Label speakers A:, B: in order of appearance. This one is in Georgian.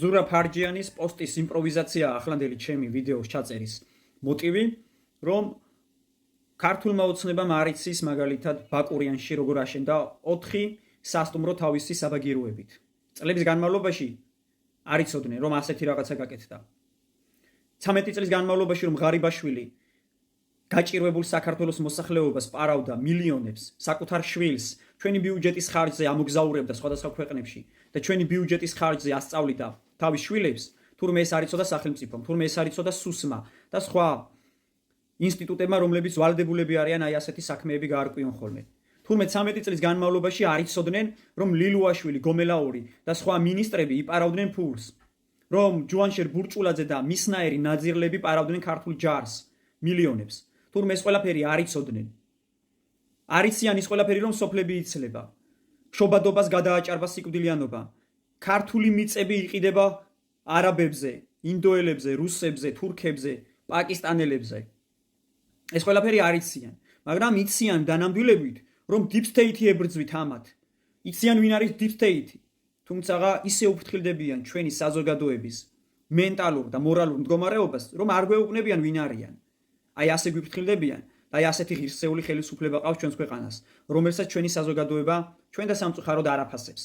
A: ზურაბ ჰარჯიანის პოსტის იმპროვიზაცია ახლანდელი ჩემი ვიდეოს ჩაწერის მოტივი, რომ ქართულმა ოცნებამ არ იცის მაგალითად ბაკურიანში როგორ აშენდა 4 სასტუმრო თავისი საბაგიროებით. წლების განმავლობაში არ იცოდნენ, რომ ასეთი რაღაცა გაკეთდა. 13 წლის განმავლობაში რომ ღარიბაშვილი გაჭირვებულ საქართველოს მოსახლეობას პარავდა მილიონებს, საკუთარ შვილს ჩვენი ბიუჯეტის ხარჯზე ამოგზაურებდა სხვადასხვა ქვეყნებში და ჩვენი ბიუჯეტის ხარჯზე ასწავლიდა თავის შვილებს, თურმე ეს არ იცოდა სახელმწიფომ, თურმე ეს არ იცოდა სუსმა და სხვა ინსტიტუტებმა, რომლებიც ვალდებულები არიან აი ასეთი საქმეები გაარკვიონ ხოლმე. თურმე 13 წლის განმავლობაში არ იცოდნენ, რომ ლილუაშვილი, გომელაური და სხვა მინისტრები იპარავდნენ ფულს, რომ ჯუანშერ ბურჭულაძე და მისნაერი ნაძირლები პარავდნენ ქართულ ჯარს მილიონებს. თურმე ეს ყველაფერი არ იცოდნენ. არ იციან ის ყველაფერი, რომ სოფლები იცლება. შობადობას გადააჭარბა სიკვდილიანობა. ქართული მიწები იყიდება არაბებზე, ინდოელებზე, რუსებზე, თურქებზე, პაკისტანელებზე. ეს ყველაფერი არ იციან, მაგრამ იციან დანამდვილებით, რომ deep state-ი ებრძვით ამათ. იციან ვინ არის deep state-ი. თუმცა ისე უფრთხილდებიან ჩვენი საზოგადოების მენტალურ და მორალურ მდგომარეობას, რომ არ გვეუბნებიან ვინ არიან. აი ასე გვიფრთხილდებიან და აი ასეთი ღირსეული ხელისუფლება ყავს ჩვენს ქვეყანას, რომელსაც ჩვენი საზოგადოება ჩვენ და სამწუხაროდ არ აფასებს.